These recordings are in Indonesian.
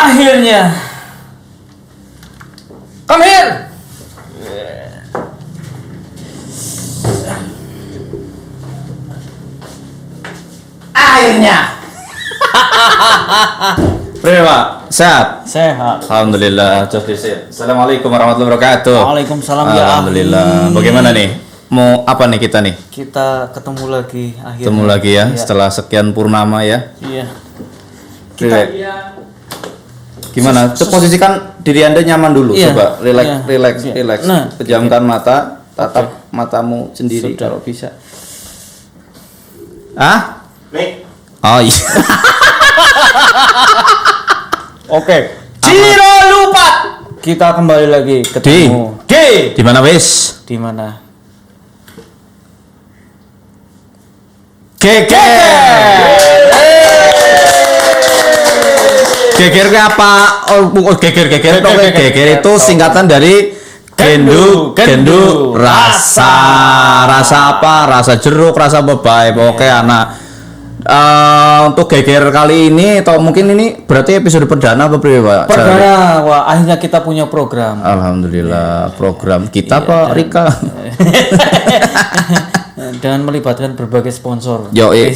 Akhirnya. Come here. Akhirnya. Pak, sehat? Sehat. Alhamdulillah, Assalamualaikum warahmatullahi wabarakatuh. Waalaikumsalam ya. Alhamdulillah. Bagaimana nih? Mau apa nih kita nih? Kita ketemu lagi akhirnya. Ketemu lagi ya, Iya. setelah sekian purnama ya. Iya. Kita gimana? Posisikan diri Anda nyaman dulu, Iya. coba Iya. relax. Iya. Nah, Pejamkan mata, tatap matamu sendiri kalau bisa. Ah? Nih, Oh iya. Oke. Ciro lupa. Kita kembali lagi ketemu. Di mana wis? Di mana? Geger ke apa? Geger itu singkatan dari gendu rasa apa? Rasa jeruk, rasa bebay. Pokoknya anak. Untuk geger kali ini atau mungkin ini berarti episode perdana apa Pak? Perdana, wah akhirnya kita punya program. Alhamdulillah, program kita Pak Rika. Dengan melibatkan berbagai sponsor. Iya,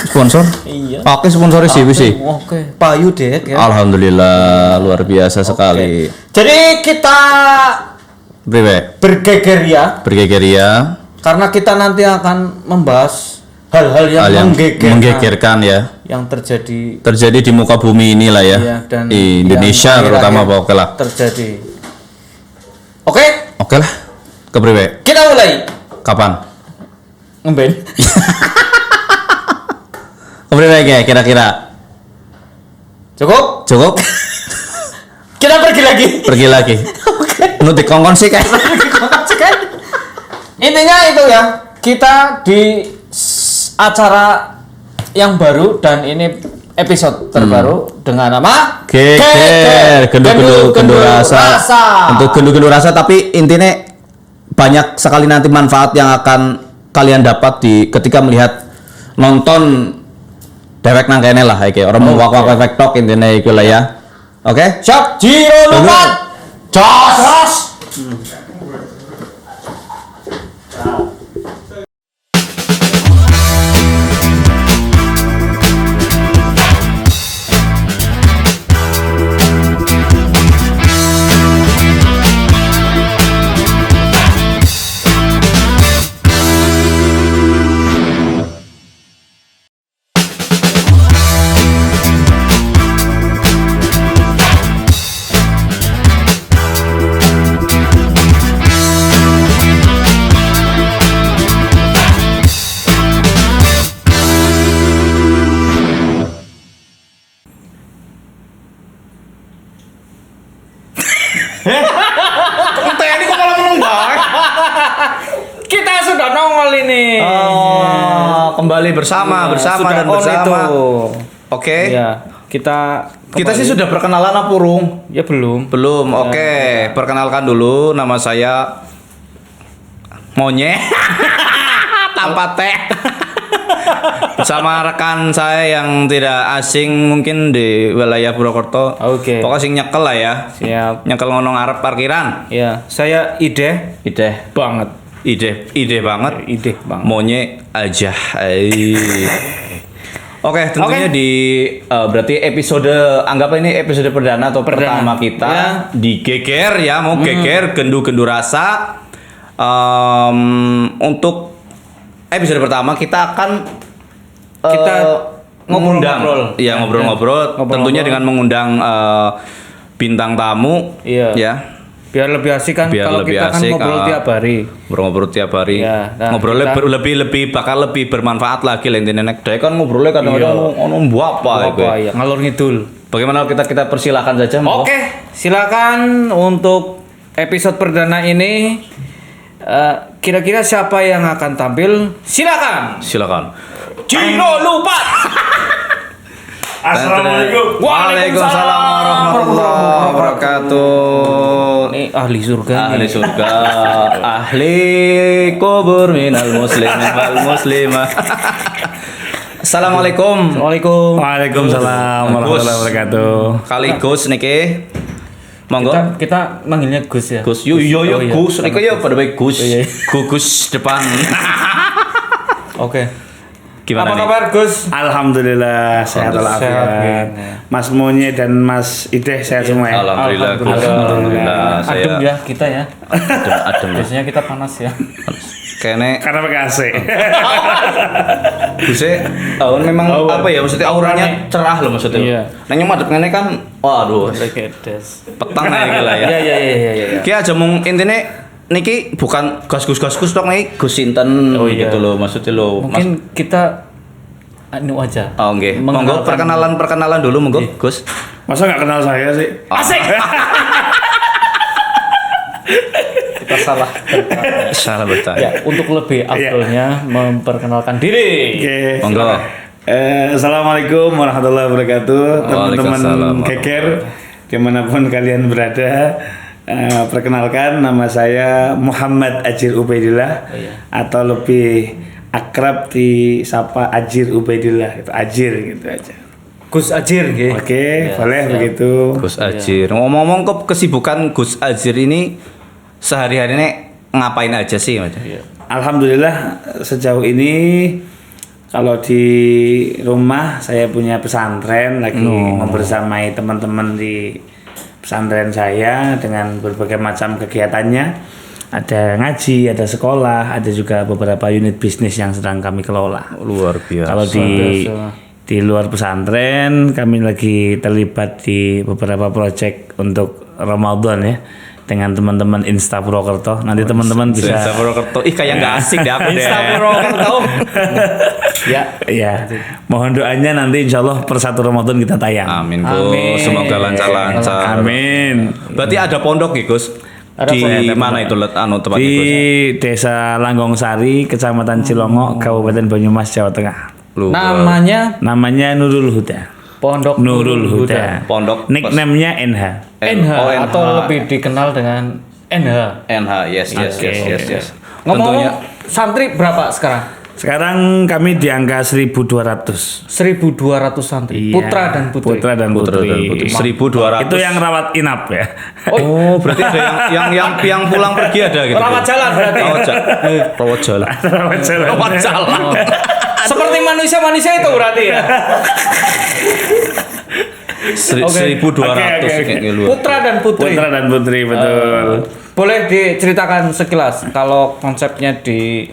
sponsor. Iya. Oke, sponsornya sih. Oke, Payu deh ya. Alhamdulillah, luar biasa sekali. Jadi kita bergeger ya, karena kita nanti akan membahas hal-hal yang menggegerkan ya, yang terjadi di muka bumi inilah ya, dan di Indonesia terutama Pak. Oke lah. Terjadi. Oke, lah. Kepriwe? kita mulai. Kapan? Ngemben. Kepriwe kira-kira? Cukup? Kita pergi lagi. Oke. Nu dikongkon sih kan. Intinya itu ya, kita di acara yang baru dan ini episode terbaru dengan nama Geger gendu rasa. Untuk gendu rasa, tapi intinya banyak sekali nanti manfaat yang akan kalian dapat ketika melihat nonton dewek nang kene lah iki. Orang mau wak-wak efek tok intinya iku lah ya. Oke? Siap, Ciro lupa. Jos. ini kok malah menembak? Kita sudah nongol ini. Kembali bersama Sudah dan on bersama. itu. Oke. Iya, kita Kita sih sudah perkenalan apa Purung? Ya belum. Belum. Oke. Perkenalkan dulu, nama saya Monye. Tanpa teh. Bersama rekan saya yang tidak asing mungkin di wilayah Purwokerto. Oke. Pokoknya sing nyekel lah ya. Siap. Nyekel ngono ngarep parkiran. Ya, saya ide banget. Ide banget. Monye aja. Oke, tentunya di berarti anggap ini episode perdana atau pertama kita ya. Di Geger ya, mau geger gendu rasa. Untuk episode pertama kita akan ngobrol-ngobrol. Iya, ngobrol-ngobrol. Tentunya dengan mengundang bintang tamu. Iya. Ya. Biar lebih asik kan kalau kita kan ngobrol tiap hari. Ngobrol tiap hari. Ya, nah, ngobrolnya bakal lebih bermanfaat lagi lah intinya. Dek kan ngobrolnya kadang-kadang ono apa ya, ngalor ngidul. Bagaimana kita persilakan saja. Oke, silakan untuk episode perdana ini. Kira-kira siapa yang akan tampil? Silakan. Ciro lupa. Assalamualaikum. Waalaikumsalam warahmatullahi wabarakatuh. Ini ahli surga. Ahli kubur minal muslimin wal muslimah. Assalamualaikum. Assalamualaikum. Waalaikumsalam Gus. warahmatullahi wabarakatuh. Kali Gus niki. Monggo. Kita manggilnya Gus ya. Gus, yo Oh, iya. Gus, niki yo pada baik Gus. Iya. Gugus depan. Oke. Gimana Apa nih? kabar Gus? Alhamdulillah sehat Sehat, walafiat. ya. Mas Monye dan Mas Ideh sehat semua ya. Alhamdulillah, Gus. Alhamdulillah. Alhamdulillah. Adem Saya ya kita ya. adem. Biasanya kita panas ya. Kene Karena pakai AC. Guse memang apa ya maksudnya auranya cerah loh maksudnya. Iya. Nang madep ngene kan waduh Legedes. petang aja gila ya. Iya. Ki aja mung intine niki bukan gas tok nih Gus sinten Oh, iya. gitu loh maksudnya lo. Mungkin kita anu aja. Oh nggih. Monggo Mengenalkan- perkenalan dulu monggo Gus. Masa nggak kenal saya sih? Asik. Kita salah. Salah bertanya. Ya, untuk lebih afdolnya memperkenalkan diri. Oke. Monggo. Assalamualaikum warahmatullahi wabarakatuh, teman-teman Waalaikumsalam. Geger dimanapun kalian berada. Perkenalkan nama saya Muhammad Ajir Ubaidillah atau lebih akrab disapa Ajir Ubaidillah, itu Ajir gitu aja. Gus Ajir nggih. Oke, Ya, boleh siap. begitu. Gus Ajir. Ngomong-ngomong kok kesibukan Gus Ajir ini sehari-hari ini ngapain aja sih Mas? Alhamdulillah sejauh ini kalau di rumah saya punya pesantren lagi membersamai teman-teman di pesantren saya dengan berbagai macam kegiatannya. Ada ngaji, ada sekolah, ada juga beberapa unit bisnis yang sedang kami kelola. Luar biasa. Kalau di luar pesantren kami lagi terlibat di beberapa proyek untuk Ramadan ya dengan teman-teman Insta Purwokerto. Nanti teman-teman bisa Insta Purwokerto. Ih kayak nggak asik deh aku deh. Insta Purwokerto. Ya. ya. Mohon doanya nanti insya Allah per 1 Ramadan kita tayang. Amin Gus. Amin. Semoga lancar-lancar. Amin. Berarti ada pondok nih Gus. Ada Di pondok. mana itu tempatnya Di Gus? Desa Langgong Sari, Kecamatan Cilongok, Kabupaten Banyumas, Jawa Tengah. Namanya Namanya Nurul Huda. Pondok Nurul Huda. Pondok Nickname-nya NH. NH Oh, NH. atau lebih dikenal dengan NH. NH. Yes. Oke. Ngomong santri berapa sekarang? Sekarang kami di angka 1.200. 1.200 santri. Iya, Putra dan putri. Putra dan Putra putri. dan putri. 1.200. Itu yang rawat inap ya. Oh, berarti ada yang pulang pergi ada gitu. Rawat jalan berarti. Rawat jalan. Rawat jalan. Rawat jalan. Seperti manusia-manusia itu berarti ya. 1.200 Oke. kayak gitu. Putra dan putri. Putra dan putri betul. Boleh diceritakan sekilas kalau konsepnya di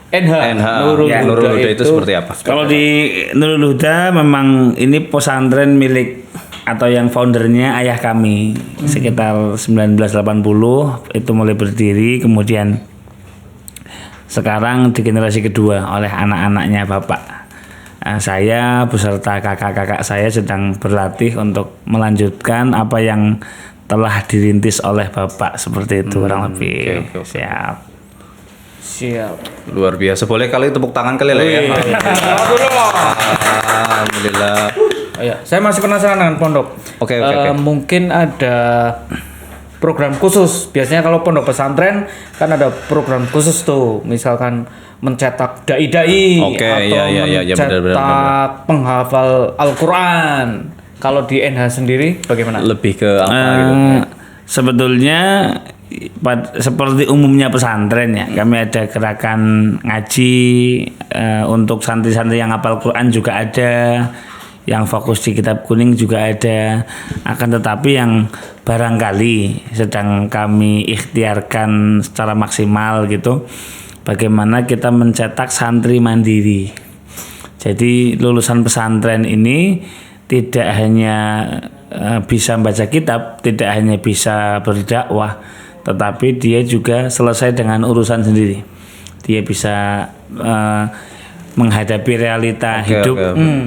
NH, NH Nurul Ya, Huda Nurul Huda itu seperti apa? Kalau di Nurul Huda memang ini pesantren milik atau yang foundernya ayah kami sekitar 1980 itu mulai berdiri, kemudian sekarang di generasi kedua oleh anak-anaknya bapak. Nah, saya beserta kakak-kakak saya sedang berlatih untuk melanjutkan apa yang telah dirintis oleh bapak seperti itu kurang lebih. oke. Siap. Siap. Luar biasa. Boleh kali tepuk tangan kali lah ya. Alhamdulillah. Oh, ya. Saya masih penasaran dengan pondok. Oke. Mungkin ada program khusus. Biasanya kalau pondok pesantren kan ada program khusus tuh. Misalkan mencetak dai-dai Oke, atau iya, mencetak benar. penghafal Al-Quran. Kalau di NH sendiri bagaimana? Lebih ke apa gitu? Sebetulnya seperti umumnya pesantren ya, kami ada gerakan ngaji untuk santri-santri yang hafal Quran juga ada, yang fokus di kitab kuning juga ada. Akan tetapi yang barangkali sedang kami ikhtiarkan secara maksimal gitu, bagaimana kita mencetak santri mandiri. Jadi lulusan pesantren ini tidak hanya bisa membaca kitab, tidak hanya bisa berdakwah, tetapi dia juga selesai dengan urusan sendiri. Dia bisa menghadapi realita hidup,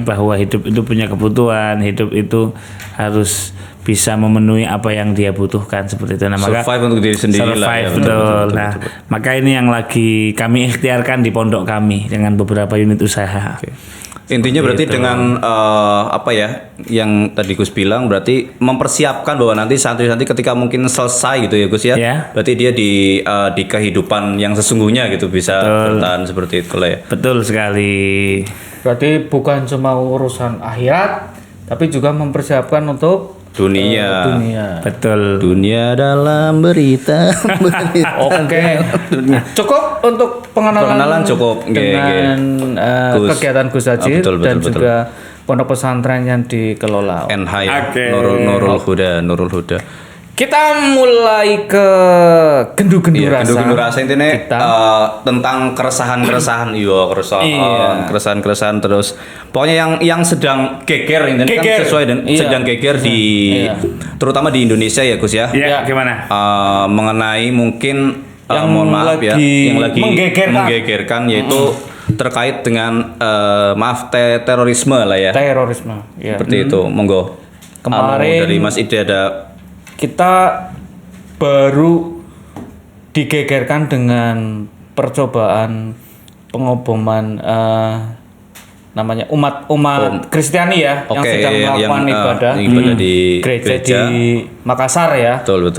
bahwa hidup itu punya kebutuhan, hidup itu harus bisa memenuhi apa yang dia butuhkan seperti itu. Nah, maka Survive untuk diri sendiri lah survive, ya. betul. Nah, maka ini yang lagi kami ikhtiarkan di pondok kami dengan beberapa unit usaha. Intinya berarti dengan apa ya yang tadi Gus bilang berarti mempersiapkan bahwa nanti santri-santri ketika mungkin selesai gitu ya Gus ya. Ya. Berarti dia di kehidupan yang sesungguhnya gitu bisa bertahan seperti itu lah ya. Betul sekali. Berarti bukan cuma urusan akhirat, tapi juga mempersiapkan untuk dunia. Betul. Dunia dalam berita. Oke. Cukup untuk pengenalan cukup. dengan kegiatan Gus Haji dan juga pondok pesantren yang dikelola. NH ya. Nurul Huda. Kita mulai ke gendu-gendu rasa. Gendu-gendu rasa intinya tentang keresahan-keresahan, keresahan-keresahan terus. Pokoknya yang sedang geger ini kan sesuai dengan sedang geger terutama di Indonesia ya Gus ya. Iya, gimana? Mengenai mungkin yang mohon maaf ya, yang lagi menggegerkan yaitu terkait dengan terorisme lah ya. Terorisme. Ya. Seperti itu, monggo. Kemarin dari Mas Ide ada kita baru digegerkan dengan percobaan pengoboman namanya umat Kristiani ya yang sedang melakukan ibadah di gereja di Makassar ya. Betul.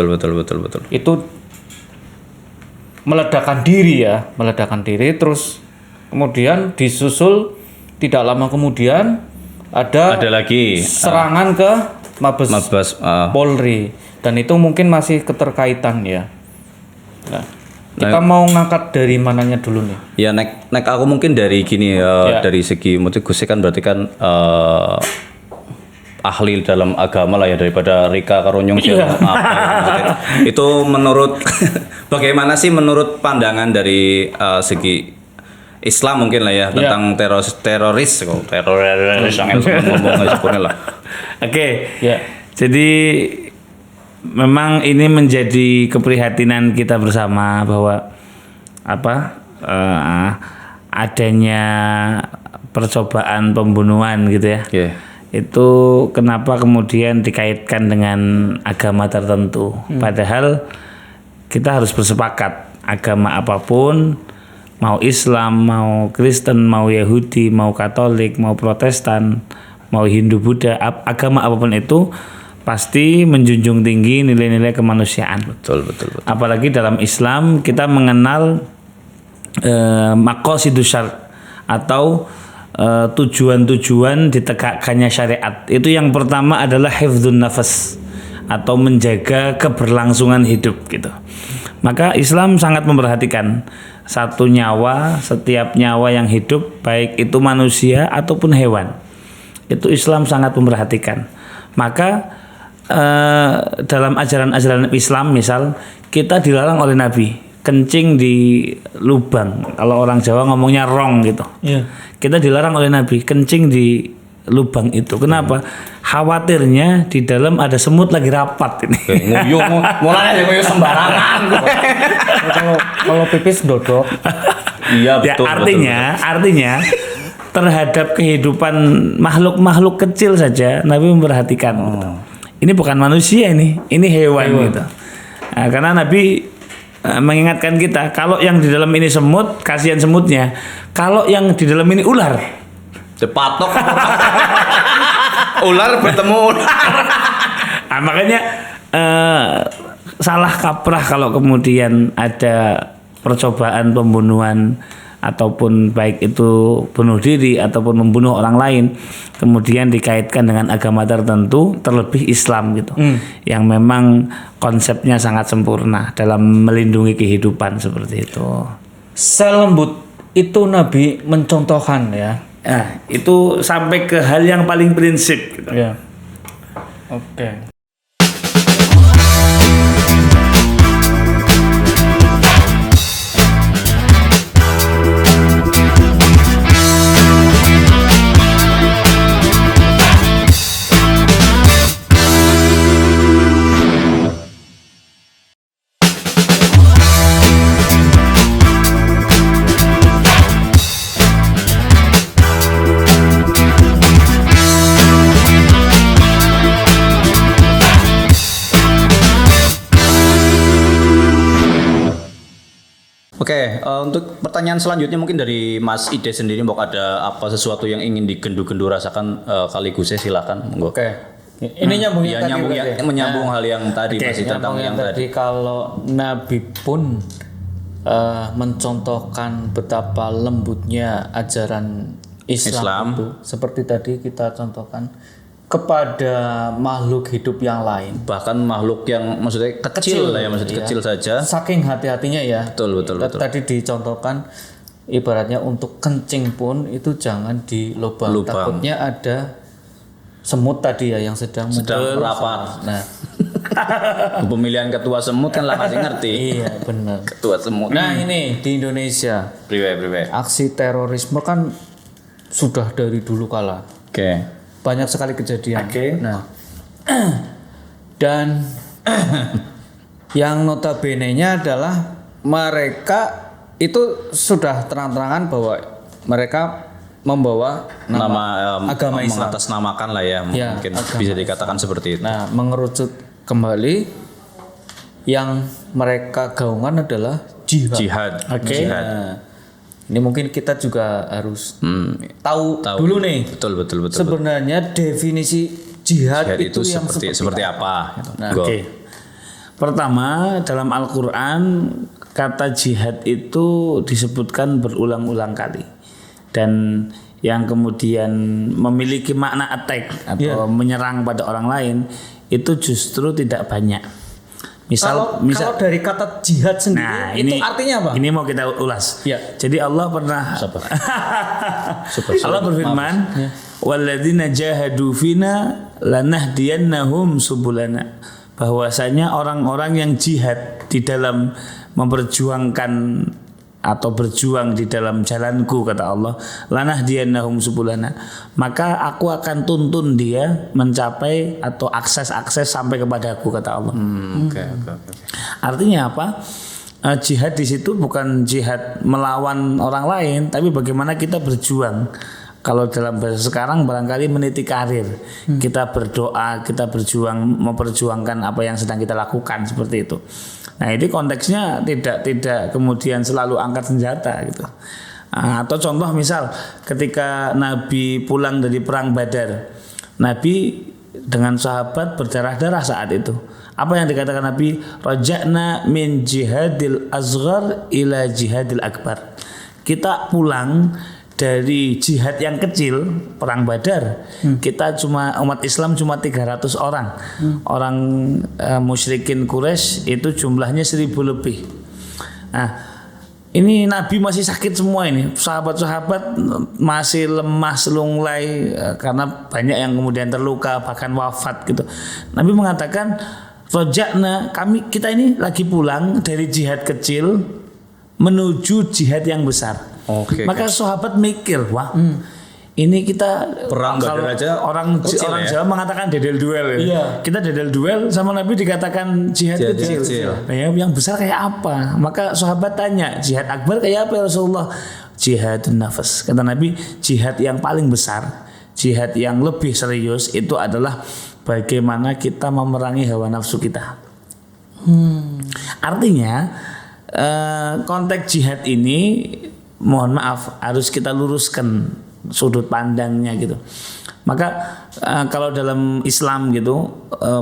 Itu meledakan diri terus kemudian disusul tidak lama kemudian ada lagi serangan ke Mabes Polri. Dan itu mungkin masih keterkaitan ya. Nah, kita mau ngangkat dari mananya dulu nih? Ya nek aku mungkin dari gini ya. Dari segi motif Gus kan berarti kan ahli dalam agama lah ya daripada Rika Karonyong itu menurut bagaimana sih menurut pandangan dari segi Islam mungkin lah ya tentang teroris yang ngomong sebenarnya lah. Oke. Jadi memang ini menjadi keprihatinan kita bersama bahwa adanya percobaan pembunuhan gitu ya. Itu kenapa kemudian dikaitkan dengan agama tertentu. Padahal kita harus bersepakat agama apapun, mau Islam, mau Kristen, mau Yahudi, mau Katolik, mau Protestan, mau Hindu, Buddha, agama apapun itu pasti menjunjung tinggi nilai-nilai kemanusiaan. Betul. Apalagi dalam Islam kita mengenal maqasidus syar' atau tujuan-tujuan ditegakkannya syariat. Itu yang pertama adalah hifdzun nafas atau menjaga keberlangsungan hidup gitu. Maka Islam sangat memperhatikan setiap nyawa yang hidup, baik itu manusia ataupun hewan. Itu Islam sangat memperhatikan. Maka dalam ajaran-ajaran Islam misal kita dilarang oleh Nabi kencing di lubang. Kalau orang Jawa ngomongnya rong gitu. Kita dilarang oleh Nabi kencing di lubang itu. Kenapa? Khawatirnya di dalam ada semut lagi rapat ini. Mulanya nguyuh sembarangan. Kalau pipis dodok. Iya betul. Artinya terhadap kehidupan makhluk-makhluk kecil saja Nabi memperhatikan. Gitu. Ini bukan manusia ini hewan gitu. Nah, karena Nabi mengingatkan kita kalau yang di dalam ini semut, kasihan semutnya. Kalau yang di dalam ini ular, dipatok. Ular bertemu ular. Nah, makanya salah kaprah kalau kemudian ada percobaan pembunuhan ataupun baik itu bunuh diri ataupun membunuh orang lain kemudian dikaitkan dengan agama tertentu, terlebih Islam gitu, yang memang konsepnya sangat sempurna dalam melindungi kehidupan seperti itu. Selembut itu Nabi mencontohkan ya. Nah, itu sampai ke hal yang paling prinsip gitu. Ya. Oke. Oke, untuk pertanyaan selanjutnya mungkin dari Mas Ide sendiri, mau ada apa sesuatu yang ingin digendu-gendu rasakan kali Gus, silakan. Monggo. Oke. Ini menyambung hal yang tadi masih tentang yang tadi. Kalau Nabi pun mencontohkan betapa lembutnya ajaran Islam itu seperti tadi kita contohkan kepada makhluk hidup yang lain, bahkan makhluk yang maksudnya kecil lah ya, maksudnya iya. kecil saja. Saking hati-hatinya ya. Betul. Tadi dicontohkan ibaratnya untuk kencing pun itu jangan di lubang. Takutnya ada semut tadi ya yang sedang merapat. Nah, pemilihan ketua semut kan lah masih ngerti. iya benar. Ketua semut. Nah ini di Indonesia Priwe. aksi terorisme kan sudah dari dulu kala. Oke. Banyak sekali kejadian. Oke. Nah, dan yang notabene-nya adalah mereka itu sudah terang-terangan bahwa mereka membawa nama agama Islam, mengatasnamakan lah ya, mungkin bisa dikatakan seperti itu. Nah, mengerucut kembali yang mereka gaungkan adalah jihad. Oke. Nah, ini mungkin kita juga harus tahu dulu nih. Betul. Sebenarnya definisi jihad itu yang seperti apa? Nah, Oke. Pertama, dalam Al-Qur'an kata jihad itu disebutkan berulang-ulang kali. Dan yang kemudian memiliki makna attack atau menyerang pada orang lain itu justru tidak banyak. Misal kalau dari kata jihad sendiri itu artinya apa? Ini mau kita ulas. Ya. Jadi Allah pernah Allah berfirman, "Walladzina jahadu fina lanahdiyannahum subulana." Bahwasanya orang-orang yang jihad di dalam memperjuangkan atau berjuang di dalam jalanku, kata Allah, lanahdiyannahum subulana, maka aku akan tuntun dia mencapai atau akses sampai kepadaku, kata Allah. Oke. Artinya apa? Jihad di situ bukan jihad melawan orang lain, tapi bagaimana kita berjuang. Kalau dalam bahasa sekarang barangkali meniti karir, kita berdoa, kita berjuang, memperjuangkan apa yang sedang kita lakukan, seperti itu. Nah, ini konteksnya tidak kemudian selalu angkat senjata gitu. Atau contoh misal ketika Nabi pulang dari perang Badar, Nabi dengan sahabat berdarah-darah saat itu. Apa yang dikatakan Nabi? Raja'na min jihadil azghar ila jihadil akbar. Kita pulang dari jihad yang kecil, perang Badar, kita umat Islam cuma 300 orang. Orang musyrikin Quraisy itu jumlahnya 1000 lebih. Nah, ini Nabi masih sakit semua ini. Sahabat-sahabat masih lemah lunglai karena banyak yang kemudian terluka bahkan wafat gitu. Nabi mengatakan, "Raja'na, kita ini lagi pulang dari jihad kecil menuju jihad yang besar." Maka sahabat mikir, wah, ini kita perang Badar aja orang Jawa mengatakan dedel duel ya. Iya. Kita dedel duel sama Nabi dikatakan jihad kecil. Nah, yang besar kayak apa? Maka sahabat tanya, jihad akbar kayak apa ya Rasulullah? Jihadun nafas. Kata Nabi, jihad yang paling besar, jihad yang lebih serius itu adalah bagaimana kita memerangi hawa nafsu kita. Artinya konteks jihad ini, mohon maaf, harus kita luruskan sudut pandangnya gitu. Maka kalau dalam Islam gitu,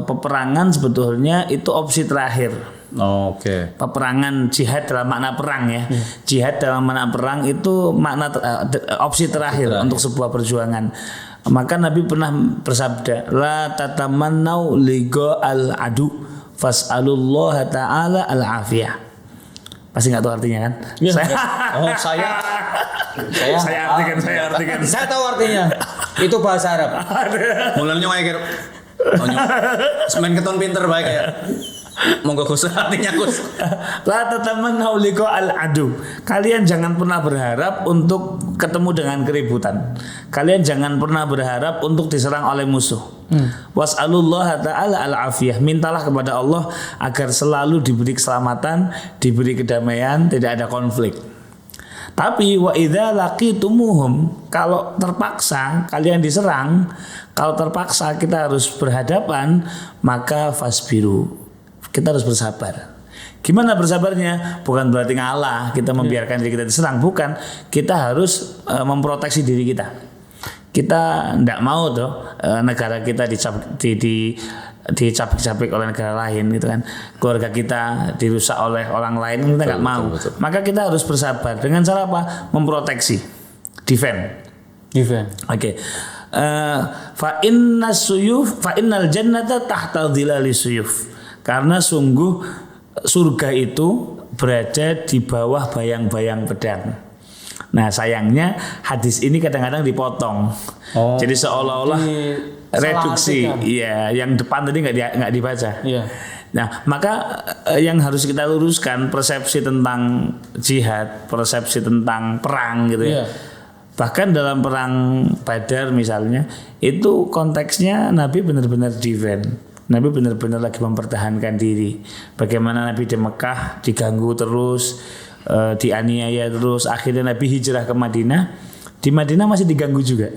peperangan sebetulnya itu opsi terakhir. Peperangan, jihad dalam makna perang ya. Jihad dalam makna perang itu makna opsi terakhir untuk sebuah perjuangan. Maka Nabi pernah bersabda, la tatamannau liqa al adu fas'alullah ta'ala al afiyah. Pasti nggak tahu artinya kan? Ya, Saya artikan. Saya tahu artinya. Itu bahasa Arab. Mulanya kayak semen keton pinter baik ya. Monggo Gus artinya Gus. La tatamannau liqa al adu. Kalian jangan pernah berharap untuk ketemu dengan keributan. Kalian jangan pernah berharap untuk diserang oleh musuh. Was'alullah ta'ala al-afiyah. Mintalah kepada Allah agar selalu diberi keselamatan, diberi kedamaian, tidak ada konflik. Tapi wa idza laqitumuhum, kalau terpaksa kalian diserang, kalau terpaksa kita harus berhadapan, maka fasbiru. Kita harus bersabar. Gimana bersabarnya? Bukan berarti ngalah, kita membiarkan diri kita diserang, bukan. Kita harus memproteksi diri kita. Kita tidak mau tuh negara kita dicapik-capik oleh negara lain gitu kan. Keluarga kita dirusak oleh orang lain, kita nggak mau. Betul. Maka kita harus bersabar dengan cara apa? Memproteksi, defend. Event. Oke. Fa innal jannata tahta dhilali suyuf. Karena sungguh surga itu berada di bawah bayang-bayang pedang. Nah, sayangnya hadis ini kadang-kadang dipotong. Jadi seolah-olah reduksi. Iya, yang depan tadi nggak dibaca. Iya. Nah, maka yang harus kita luruskan persepsi tentang jihad, persepsi tentang perang gitu ya. Iya. Bahkan dalam perang Badar misalnya, itu konteksnya Nabi benar-benar defend. Nabi benar-benar lagi mempertahankan diri. Bagaimana Nabi di Mekah diganggu terus, dianiaya terus, akhirnya Nabi hijrah ke Madinah. Di Madinah masih diganggu juga.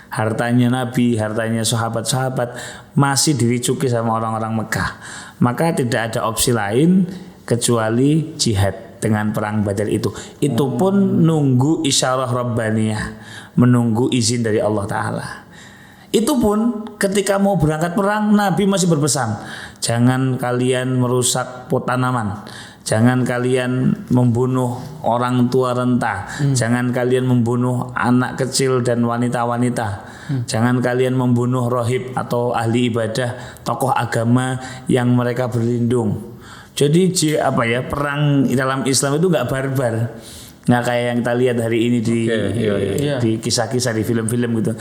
Hartanya Nabi, hartanya sahabat-sahabat masih diricuki sama orang-orang Mekah. Maka tidak ada opsi lain kecuali jihad dengan perang Badar itu. Itu pun nunggu isyarah Rabbaniyah, menunggu izin dari Allah Ta'ala. Itu pun ketika mau berangkat perang, Nabi masih berpesan, jangan kalian merusak tanaman, jangan kalian membunuh orang tua renta, jangan kalian membunuh anak kecil dan wanita-wanita, jangan kalian membunuh rohib atau ahli ibadah, tokoh agama yang mereka berlindung. Jadi perang dalam Islam itu nggak barbar, nggak kayak yang kita lihat hari ini di kisah-kisah di film-film gitu.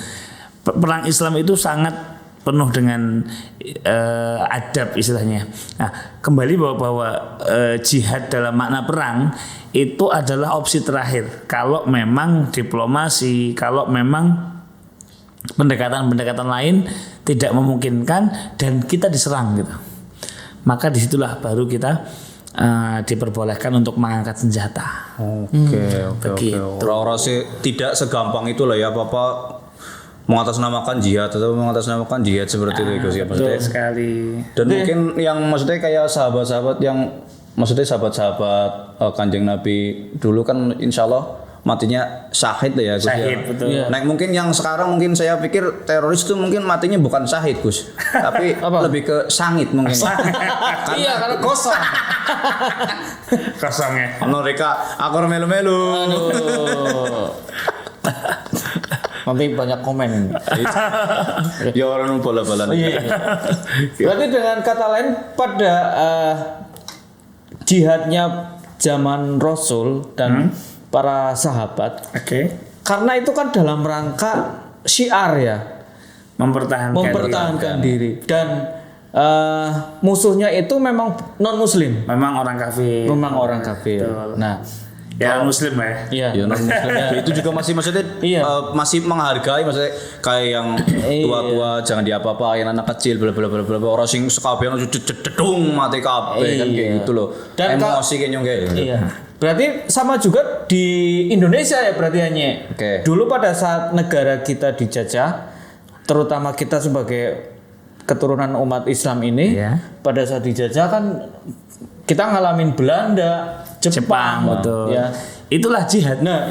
Perang Islam itu sangat penuh dengan adab istilahnya. Nah, kembali bahwa jihad dalam makna perang itu adalah opsi terakhir. Kalau memang diplomasi, kalau memang pendekatan-pendekatan lain tidak memungkinkan dan kita diserang gitu, maka disitulah baru kita diperbolehkan untuk mengangkat senjata. Oke. Orang-orang sih tidak segampang itu lah ya, Bapak mengatasnamakan jihad atau mengatasnamakan jihad seperti itu Gus ya, Betul sekali. Dan mungkin yang maksudnya kayak sahabat-sahabat yang maksudnya sahabat-sahabat Kanjeng Nabi dulu kan insya Allah matinya syahid ya Gus. Syahid, ya. betul. Nah mungkin yang sekarang mungkin saya pikir teroris itu mungkin matinya bukan syahid Gus, tapi lebih ke sangit mungkin. Iya, karena kosong. Kosongnya. Mereka akor melu-melu. Aduh. Nanti banyak komen ini. Ya orang bola-bola. Iya. Berarti dengan kata lain pada jihadnya zaman Rasul dan para sahabat. Oke. Karena itu kan dalam rangka syiar ya, Mempertahankan diri dan musuhnya itu memang non Muslim, Memang orang kafir. memang orang kafir. Betul. Nah, Ya Muslim ya. iya. Ya non-muslim itu juga masih maksudnya masih menghargai maksudnya kayak yang tua-tua jangan diapa-apain anak kecil bla bla bla bla orang sing sekabeh cedung mati kabeh kan kayak gitu loh. Dan emosi kayaknya kayak. Iya. Berarti sama juga di Indonesia ya berarti hanya. Oke. Dulu pada saat negara kita dijajah, terutama kita sebagai keturunan umat Islam ini, pada saat dijajah kan kita ngalamin Belanda, Jepang, betul. Ya. Itulah jihad. Nah,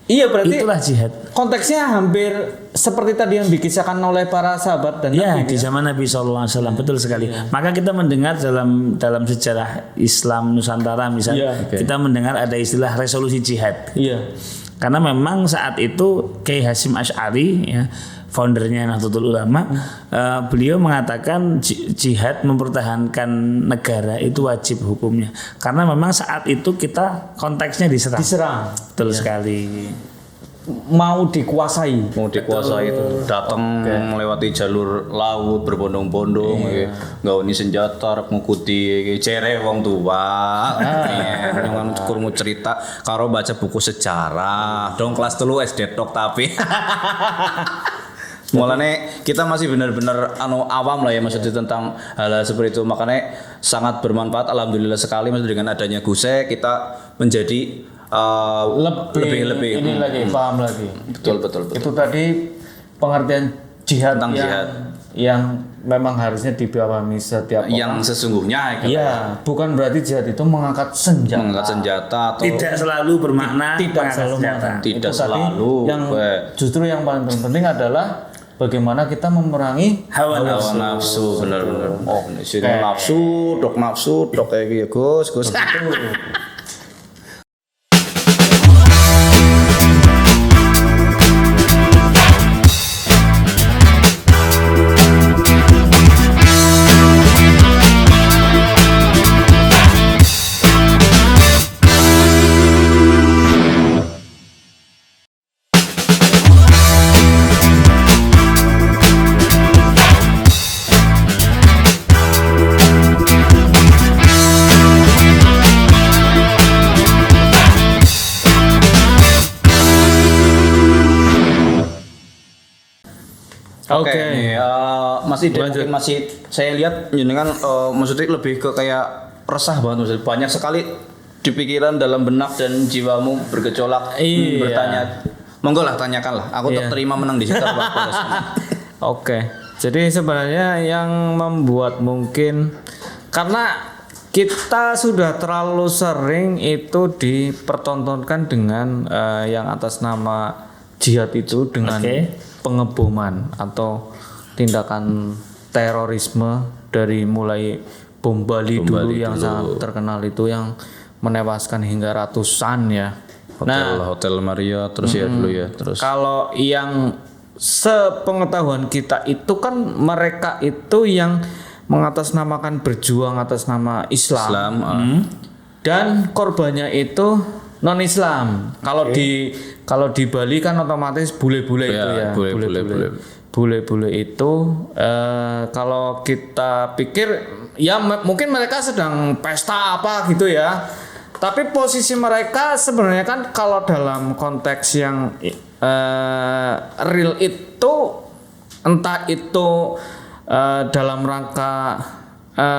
iya berarti Itulah jihad. konteksnya hampir seperti tadi yang dikisahkan oleh para sahabat dan Ya, Nabi. di zaman Nabi SAW betul sekali. Maka kita mendengar dalam sejarah Islam Nusantara misalnya, kita mendengar ada istilah resolusi jihad. Iya. Karena memang saat itu Kiai Hasyim Asy'ari ya, foundernya Nahdlatul Ulama, beliau mengatakan jihad mempertahankan negara itu wajib hukumnya. Karena memang saat itu kita konteksnya diserang. Betul sekali. Mau dikuasai. Itu datang melewati jalur laut berbondong-bondong nggaweni senjata ngikuti cere wong tua yang kurmu cerita karo baca buku sejarah dong kelas 3 SD tok tapi mulanya kita masih benar-benar awam lah ya maksudnya tentang hal seperti itu, makanya sangat bermanfaat alhamdulillah sekali maksudnya dengan adanya Guse kita menjadi lebih ini lagi paham lagi. betul. Itu tadi pengertian jihad Tentang jihad. yang memang harusnya dipahami setiap yang orang. sesungguhnya Iya, bukan berarti jihad itu mengangkat senjata. mengangkat senjata atau Tidak selalu bermakna Tidak mengangkat selalu senjata. mengangkat. Tidak Itu tadi selalu. Yang justru yang paling penting adalah bagaimana kita memerangi Hawa hawa nafsu benar-benar. Oh, sini nafsu, dok kayak gitu Gus. Oke. Masih mungkin masih saya lihat jenengan maksudnya lebih ke kayak resah banget maksudnya. Banyak sekali di pikiran dalam benak dan jiwamu bergejolak bertanya. Monggo lah tanyakan lah. Aku terima menang di situ waktu. Oke. Jadi sebenarnya yang membuat mungkin karena kita sudah terlalu sering itu dipertontonkan dengan yang atas nama jihad itu dengan pengeboman atau tindakan terorisme dari mulai bom Bali dulu yang sangat terkenal itu yang menewaskan hingga ratusan ya. Hotel Maria terus ya dulu ya terus. Kalau yang sepengetahuan kita itu kan mereka itu yang mengatasnamakan berjuang atas nama Islam. Dan korbannya itu non Islam. Kalau di Bali kan otomatis bule-bule itu ya. Bule-bule itu kalau kita pikir ya mungkin mereka sedang pesta apa gitu ya. Tapi posisi mereka sebenarnya kan kalau dalam konteks yang real itu entah itu dalam rangka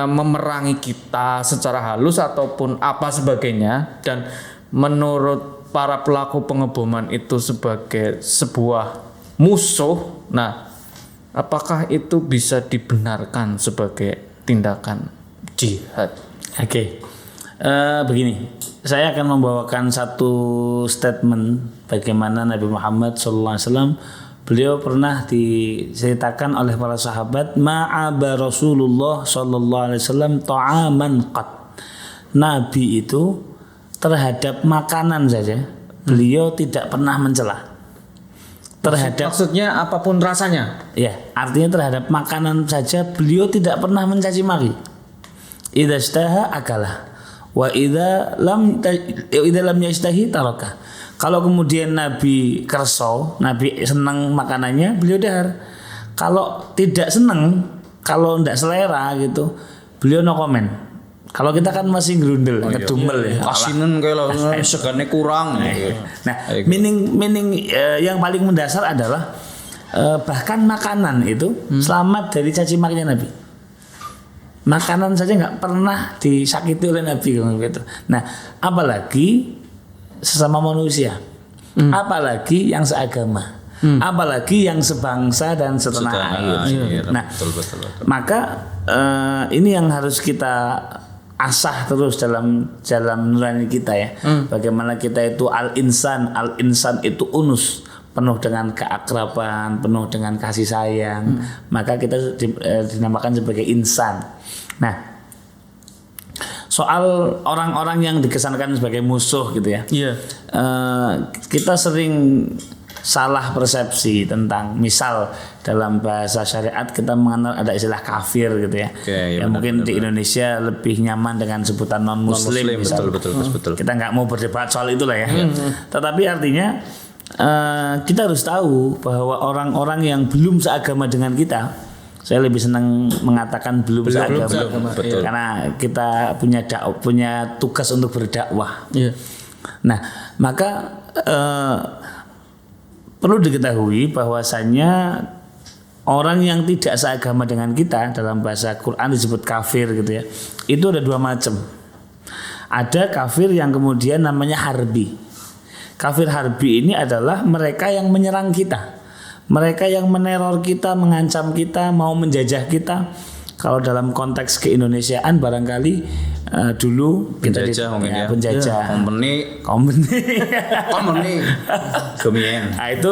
memerangi kita secara halus ataupun apa sebagainya dan menurut para pelaku pengeboman itu sebagai sebuah musuh. Nah, apakah itu bisa dibenarkan sebagai tindakan jihad? Oke. Begini, saya akan membawakan satu statement bagaimana Nabi Muhammad SAW beliau pernah diceritakan oleh para sahabat ma'aba Rasulullah SAW ta'aman qat. Nabi itu terhadap makanan saja beliau tidak pernah mencela. Maksudnya apapun rasanya? Ya, artinya terhadap makanan saja beliau tidak pernah mencaci maki. Idza istaha akalah. Wa idza lam yashtahi taraka. Kalau kemudian Nabi kerso, Nabi senang makanannya, beliau dahar. Kalau tidak senang, kalau tidak selera gitu, beliau no comment. Kalau kita kan masih gerundel, ngedumel ya. Kasinan kayak lah, segarnya kurang. Nah, meaning yang paling mendasar adalah bahkan makanan itu selamat dari caci makinya Nabi. Makanan saja nggak pernah disakiti oleh Nabi gitu. Nah, apalagi sesama manusia, apalagi yang seagama, apalagi yang sebangsa dan setanah air. Nah, betul. Maka ini yang harus kita asah terus dalam nurani kita ya. Bagaimana kita itu al-insan itu unus, penuh dengan keakraban, penuh dengan kasih sayang. Maka kita dinamakan sebagai insan. Nah, soal orang-orang yang dikesankan sebagai musuh gitu ya. Kita sering salah persepsi tentang, misal dalam bahasa syariat kita mengenal ada istilah kafir gitu ya. Mungkin di Indonesia lebih nyaman dengan sebutan non muslim. Betul. Kita nggak mau berdebat soal itulah ya. Tetapi artinya kita harus tahu bahwa orang-orang yang belum seagama dengan kita, saya lebih senang mengatakan belum seagama, karena kita punya tugas untuk berdakwah. Nah, maka perlu diketahui bahwasannya orang yang tidak seagama dengan kita, dalam bahasa Quran disebut kafir gitu ya. Itu ada dua macam. Ada kafir yang kemudian namanya harbi. Kafir harbi ini adalah mereka yang menyerang kita. Mereka yang meneror kita, mengancam kita, mau menjajah kita. Kalau dalam konteks keindonesiaan barangkali dulu penjajah mungkin ya. Penjajah. Kompeni. Nah, itu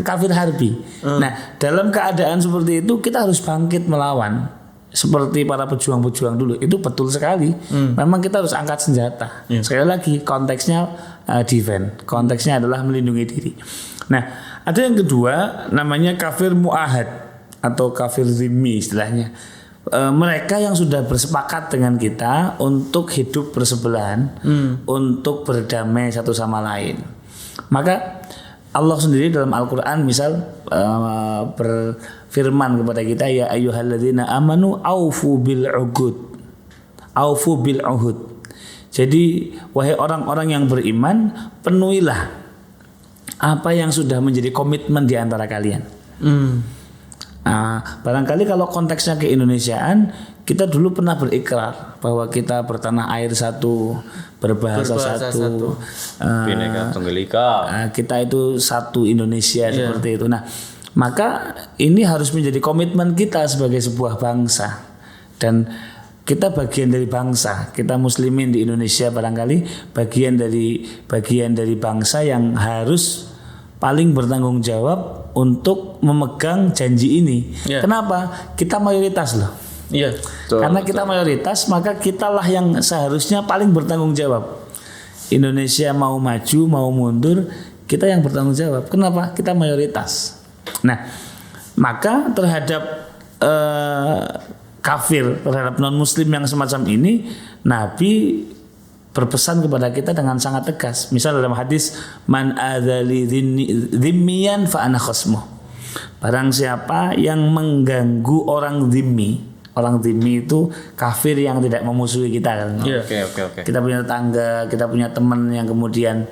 kafir harbi. Nah, dalam keadaan seperti itu kita harus bangkit melawan. Seperti para pejuang-pejuang dulu, itu betul sekali. Memang kita harus angkat senjata. Sekali lagi konteksnya defend, konteksnya adalah melindungi diri. Nah, ada yang kedua namanya kafir mu'ahad atau kafir zimmi istilahnya. Mereka yang sudah bersepakat dengan kita untuk hidup bersebelahan, untuk berdamai satu sama lain. Maka Allah sendiri dalam Al-Quran misal berfirman kepada kita, ya ayyuhalladzina amanu aufu bil uhud. Jadi wahai orang-orang yang beriman, penuhilah apa yang sudah menjadi komitmen di antara kalian. Barangkali kalau konteksnya keindonesiaan, kita dulu pernah berikrar bahwa kita bertanah air satu, berbahasa satu. Bhinneka Tunggal Ika. Kita itu satu Indonesia seperti itu. Nah, maka ini harus menjadi komitmen kita sebagai sebuah bangsa, dan kita bagian dari bangsa. Kita muslimin di Indonesia barangkali bagian dari bangsa yang harus paling bertanggung jawab untuk memegang janji ini. Kenapa? Kita mayoritas loh. Iya. Karena kita mayoritas, maka kitalah yang seharusnya paling bertanggung jawab. Indonesia mau maju, mau mundur, kita yang bertanggung jawab. Kenapa? Kita mayoritas. Nah, maka terhadap kafir, terhadap non-muslim yang semacam ini, Nabi berpesan kepada kita dengan sangat tegas. Misal dalam hadis, man adzali dhimmiyan fa ana khasmuh. Barang siapa yang mengganggu orang dhimmi. Orang dhimmi itu kafir yang tidak memusuhi kita kan. Oke. Kita punya tetangga, kita punya teman yang kemudian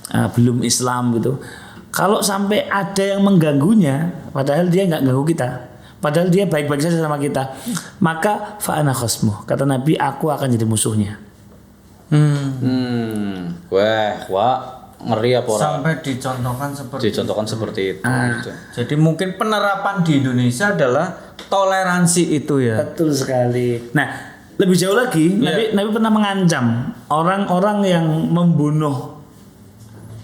belum Islam gitu. Kalau sampai ada yang mengganggunya, padahal dia nggak ganggu kita, padahal dia baik-baik saja sama kita, maka fa ana khasmuh. Kata Nabi, aku akan jadi musuhnya. Wah, ngeri apa orang? Sampai dicontohkan seperti itu. Jadi mungkin penerapan di Indonesia adalah toleransi itu ya. Betul sekali. Nah, lebih jauh lagi, Nabi pernah mengancam orang-orang yang membunuh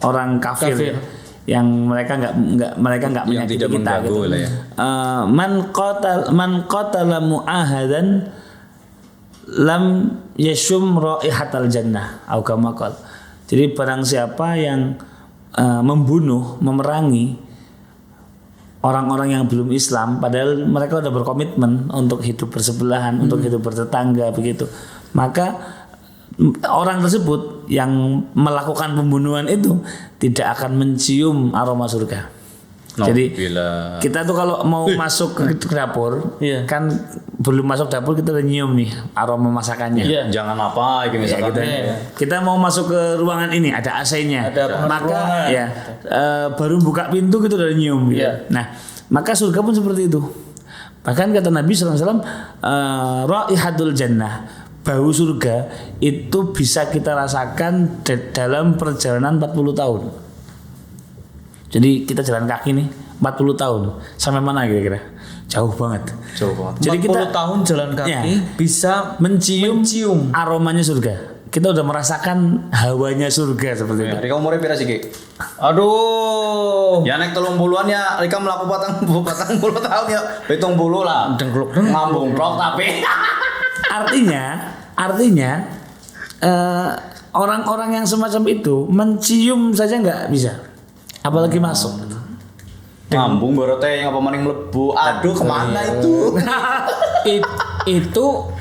orang kafir. Yang mereka nggak menyakiti kita gitu. Ya. Man qatala mu'ahadan lam yashum raihatal jannah au kama qala. Jadi barang siapa yang membunuh, memerangi orang-orang yang belum Islam, padahal mereka sudah berkomitmen untuk hidup bersebelahan, untuk hidup bertetangga begitu, maka orang tersebut yang melakukan pembunuhan itu tidak akan mencium aroma surga. Jadi kita tuh kalau mau masuk ke dapur, kan belum masuk dapur kita udah nyium nih aroma masakannya. Jangan apa gitu misalkan. Kita mau masuk ke ruangan ini ada AC-nya, maka baru buka pintu kita udah nyium. Nah, maka surga pun seperti itu. Bahkan kata Nabi SAW, raihatul jannah, bau surga itu bisa kita rasakan dalam perjalanan 40 tahun. Jadi kita jalan kaki nih 40 tahun. Sampai mana kira-kira? Jauh banget. Jadi 40 tahun jalan kaki bisa mencium aromanya surga. Kita udah merasakan hawanya surga seperti itu. Rika umurnya pira sih, Ki? Aduh. Ya naik 30-an ya, Rika melaku patang puluh tahun ya. 70 lah. Dengkluk ngambung prok tapi. Artinya orang-orang yang semacam itu mencium saja nggak bisa, apalagi masuk. Ngambung barote yang apa maning mlebu. Aduh, kemana itu? Itu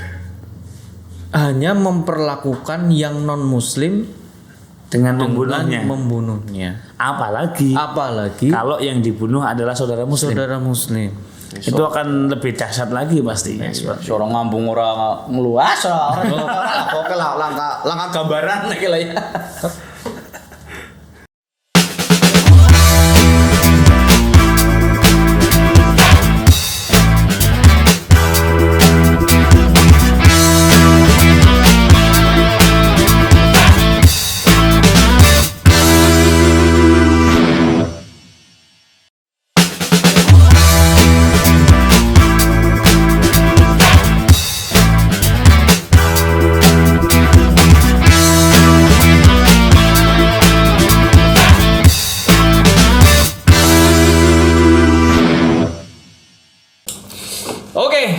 hanya memperlakukan yang non muslim dengan membunuhnya. Apalagi kalau yang dibunuh adalah saudara muslim. Itu akan lebih dahsyat lagi pastinya. Seorang ngambung orang ngeluas orang. Oke lah, langkah gambaran iki lah ya.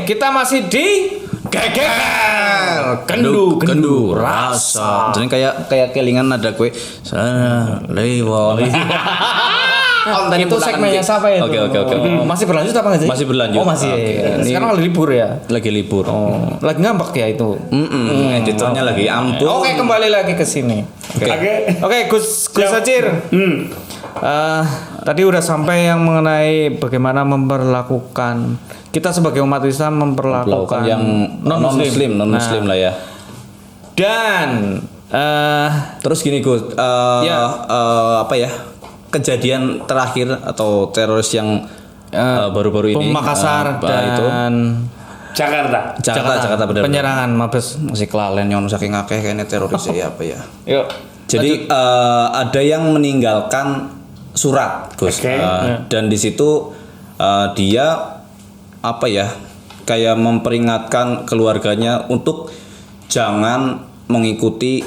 Kita masih di geger kendu rasa. Jadi kayak kelingan ada kue sana lewat. Itu segmennya siapa itu? Oke. Masih berlanjut apa nggak sih? Masih berlanjut. Oh masih. Sekarang lagi libur ya? Lagi libur. Lagi ngambek ya itu. Editornya lagi ampun. Oke, kembali lagi ke sini. Oke, Gus Acir. Tadi udah sampai yang mengenai bagaimana memperlakukan kita sebagai umat Islam memperlakukan yang non muslim lah ya. Dan terus gini Gus, apa ya, kejadian terakhir atau teroris yang baru-baru ini Makassar dan Jakarta benar. penyerangan Mabes. Masih kelalen yang saking akeh kayaknya teroris ya apa ya. Yuk. Jadi ada yang meninggalkan surat, Gus. Oke. Dan di situ dia apa ya? Kayak memperingatkan keluarganya untuk jangan mengikuti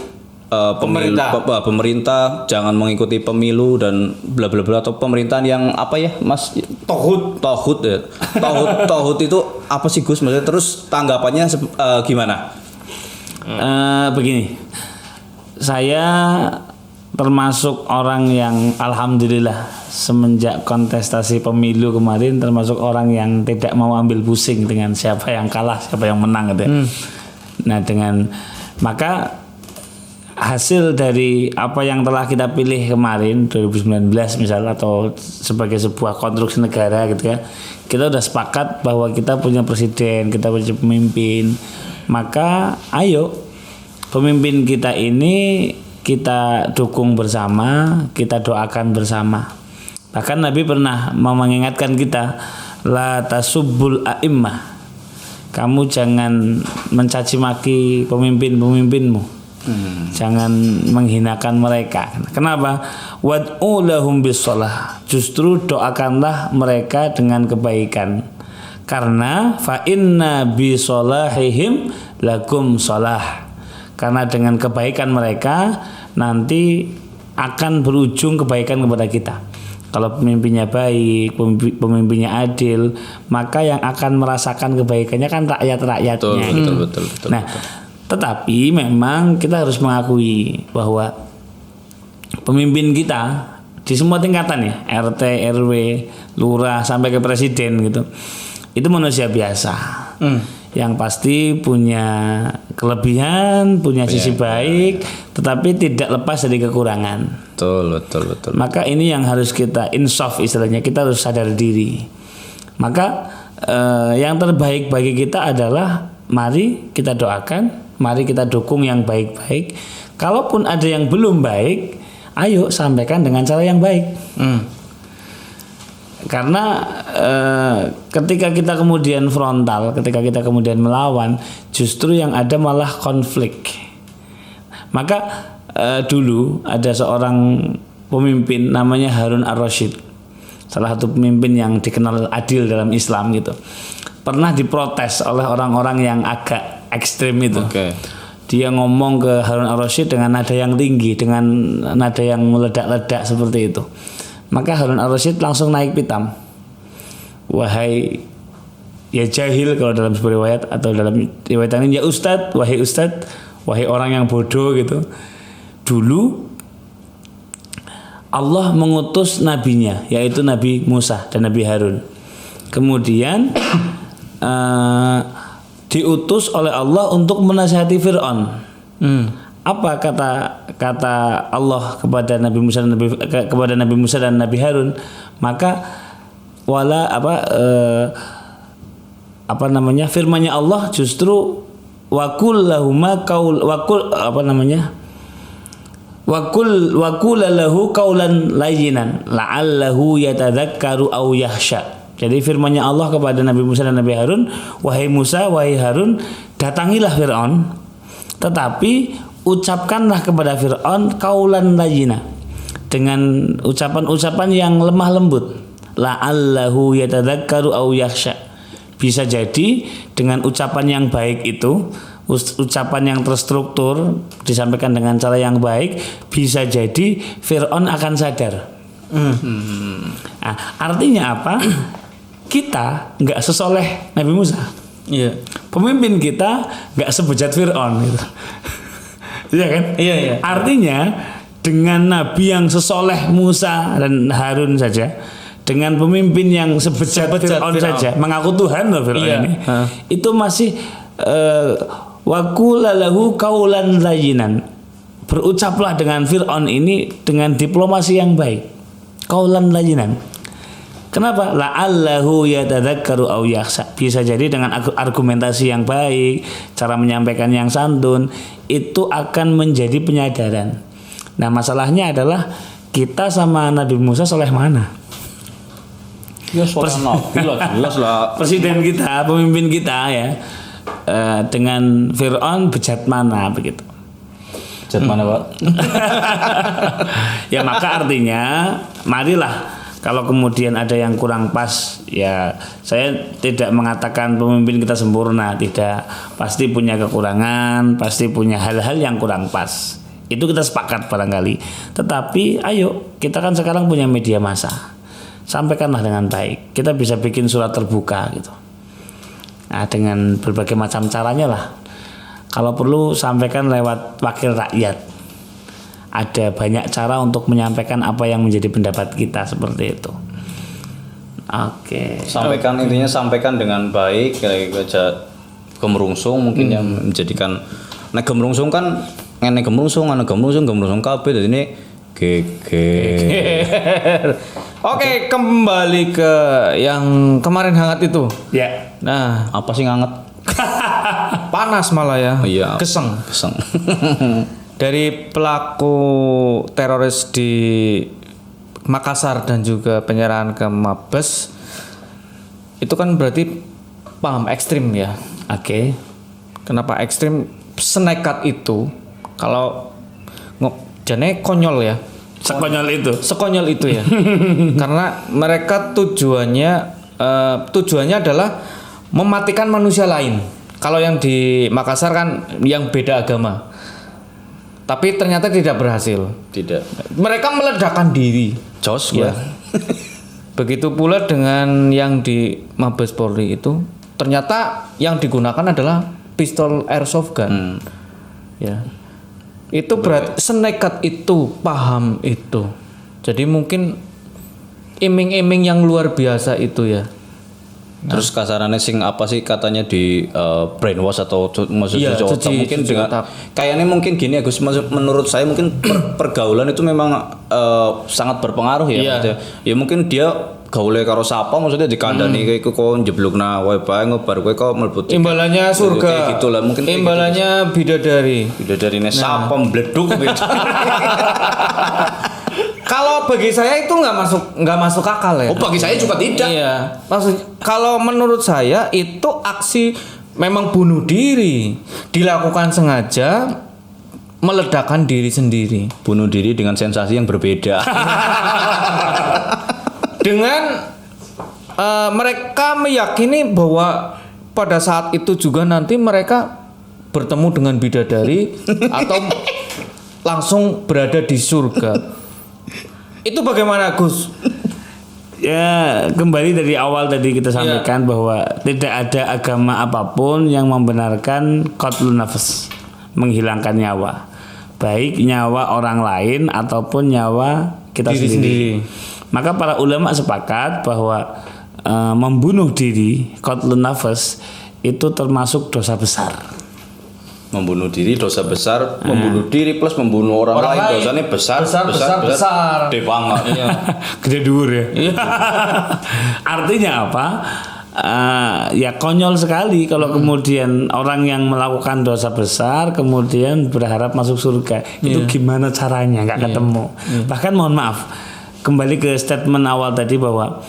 pemerintah, jangan mengikuti pemilu dan bla bla bla, atau pemerintahan yang apa ya, Mas? Tohut ya. Tohut itu apa sih, Gus? Maksudnya terus tanggapannya gimana? Begini, saya termasuk orang yang alhamdulillah semenjak kontestasi pemilu kemarin termasuk orang yang tidak mau ambil pusing dengan siapa yang kalah, siapa yang menang gitu ya. Nah, maka hasil dari apa yang telah kita pilih kemarin 2019 misal, atau sebagai sebuah konstruksi negara gitu ya, kita udah sepakat bahwa kita punya presiden, kita punya pemimpin. Maka ayo pemimpin kita ini kita dukung bersama, kita doakan bersama. Bahkan Nabi pernah mengingatkan kita, la tasubbul a'immah, kamu jangan mencaci maki pemimpin-pemimpinmu, jangan menghinakan mereka. Kenapa? Wad'u lahum bis-shalah, justru doakanlah mereka dengan kebaikan, karena fa inna bi sholahihim lakum shalah, karena dengan kebaikan mereka nanti akan berujung kebaikan kepada kita. Kalau pemimpinnya baik, pemimpinnya adil, maka yang akan merasakan kebaikannya kan rakyat-rakyatnya. Betul. Nah, tetapi memang kita harus mengakui bahwa pemimpin kita di semua tingkatan ya, RT, RW, lurah sampai ke presiden gitu, itu manusia biasa. Yang pasti punya kelebihan, punya sisi baik, tetapi tidak lepas dari kekurangan. Betul. Maka ini yang harus kita insaf, istilahnya kita harus sadar diri. Maka yang terbaik bagi kita adalah mari kita doakan, mari kita dukung yang baik-baik. Kalaupun ada yang belum baik, ayo sampaikan dengan cara yang baik. Karena ketika kita kemudian frontal, ketika kita kemudian melawan, justru yang ada malah konflik. Maka dulu ada seorang pemimpin namanya Harun ar-Rasyid, salah satu pemimpin yang dikenal adil dalam Islam gitu. Pernah diprotes oleh orang-orang yang agak ekstrim itu. Dia ngomong ke Harun ar-Rasyid dengan nada yang tinggi, dengan nada yang meledak-ledak seperti itu. Maka Harun ar-Rasyid langsung naik pitam. Wahai ya jahil kalau dalam sebuah riwayat, atau dalam riwayat lain ya ustadz, wahai orang yang bodoh gitu. Dulu Allah mengutus nabinya, yaitu Nabi Musa dan Nabi Harun. Kemudian diutus oleh Allah untuk menasihati Fir'aun. Apa kata Allah kepada Nabi Musa dan Nabi Harun? Maka firman-Nya Allah justru wakul lahu qaulan layyinan la'allahu yatadzakkaru aw yakhsha. Jadi firman-Nya Allah kepada Nabi Musa dan Nabi Harun, wahai Musa, wahai Harun, datangilah Fir'aun, tetapi ucapkanlah kepada Fir'aun qaulan layyina, dengan ucapan-ucapan yang lemah lembut. La'allahu yatadzakkaru aw yakhsha. Bisa jadi dengan ucapan yang baik itu, ucapan yang terstruktur, disampaikan dengan cara yang baik, bisa jadi Fir'aun akan sadar. Nah, artinya apa? Kita nggak sesoleh Nabi Musa. Pemimpin kita nggak sebejat Fir'aun gitu. Iya kan? Iya. Artinya dengan Nabi yang sesoleh Musa dan Harun saja, dengan pemimpin yang sebejat Fir'aun saja, mengaku Tuhan loh Fir'aun ini, itu masih waqula lahu qaulan layyinan. Berucaplah dengan Fir'aun ini dengan diplomasi yang baik. Qaulan layyinan. Kenapa? La'allahu yatadzakkaru aw yakhsha. Bisa jadi dengan argumentasi yang baik, cara menyampaikan yang santun, itu akan menjadi penyadaran. Nah, masalahnya adalah kita sama Nabi Musa soleh mana? Ya seorang nabi lah, jelas lah. Presiden kita, pemimpin kita ya, dengan Fir'aun bejat mana begitu. Bejat mana, Pak? Ya maka artinya marilah kalau kemudian ada yang kurang pas, ya saya tidak mengatakan pemimpin kita sempurna, tidak, pasti punya kekurangan, pasti punya hal-hal yang kurang pas. Itu kita sepakat barangkali. Tetapi ayo, kita kan sekarang punya media massa, sampaikanlah dengan baik. Kita bisa bikin surat terbuka gitu. Nah, dengan berbagai macam caranya lah. Kalau perlu sampaikan lewat wakil rakyat. Ada banyak cara untuk menyampaikan apa yang menjadi pendapat kita seperti itu. Oke. Intinya sampaikan dengan baik, kayak aja gemerungsung mungkin yang menjadikan gemerungsung kan gemerungsung kabeh dadi ini geger. Oke, kembali ke yang kemarin hangat itu. Ya. Nah, Apa sih nganget? panas malah ya. Iya. Keseng. Dari pelaku teroris di Makassar dan juga penyerangan ke Mabes, itu kan berarti paham ekstrim ya. Oke. Kenapa ekstrim? Senekat itu, kalau jane konyol ya. Sekonyol itu ya. Karena mereka tujuannya adalah mematikan manusia lain. Kalau yang di Makassar kan yang beda agama. Tapi ternyata tidak berhasil. Tidak. Mereka meledakkan diri. Jos Ya. Begitu pula dengan yang di Mabes Polri itu, ternyata yang digunakan adalah pistol airsoft gun. Ya. Itu berat, senekat itu, paham itu. Jadi mungkin iming-iming yang luar biasa itu ya. Terus kasarannya sing apa sih katanya di brainwash atau maksudnya mungkin cuci dengan otak. kayaknya mungkin gini Agus, menurut saya mungkin pergaulan itu memang sangat berpengaruh ya. Iya. Maksudnya. Ya mungkin dia gaule karo sapa maksudnya dikandani kayak iku kok njeblukna wae bae ngobar kowe kok mlebu Imbalannya surga. kayak gitulah mungkin kayak Imbalannya bidadari. gitu. Bidadarine sapa mbleduk gitu. Kalau bagi saya itu nggak masuk akal ya. Oh, bagi saya juga tidak. Iya. Kalau menurut saya itu aksi memang bunuh diri, dilakukan sengaja, meledakkan diri sendiri. Bunuh diri dengan sensasi yang berbeda. Dengan mereka meyakini bahwa pada saat itu juga nanti mereka bertemu dengan bidadari atau langsung berada di surga. Itu bagaimana, Gus? Ya, kembali dari awal tadi kita sampaikan bahwa tidak ada agama apapun yang membenarkan qatlun nafs, menghilangkan nyawa, baik nyawa orang lain ataupun nyawa kita sendiri. Maka para ulama sepakat bahwa membunuh diri, qatlun nafs, itu termasuk dosa besar. Membunuh diri dosa besar, membunuh diri plus membunuh orang lain dosanya besar. Gede banget. Iya. Gede dhuwur ya. Artinya apa? Ya konyol sekali kalau kemudian orang yang melakukan dosa besar kemudian berharap masuk surga. Itu gimana caranya? Nggak ketemu. Bahkan mohon maaf, kembali ke statement awal tadi bahwa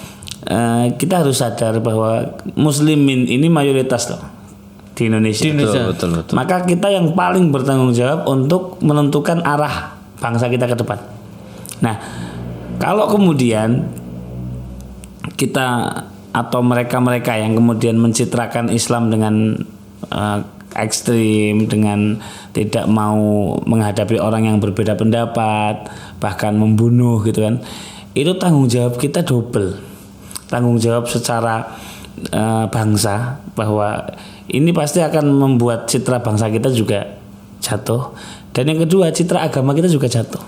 kita harus sadar bahwa muslimin ini mayoritas loh di Indonesia. Betul. Maka kita yang paling bertanggung jawab untuk menentukan arah bangsa kita ke depan. Nah, kalau kemudian kita atau mereka-mereka yang kemudian mencitrakan Islam dengan ekstrim, dengan tidak mau menghadapi orang yang berbeda pendapat, bahkan membunuh gitu kan, itu tanggung jawab kita double. Tanggung jawab secara bangsa, bahwa ini pasti akan membuat citra bangsa kita juga jatuh, dan yang kedua citra agama kita juga jatuh.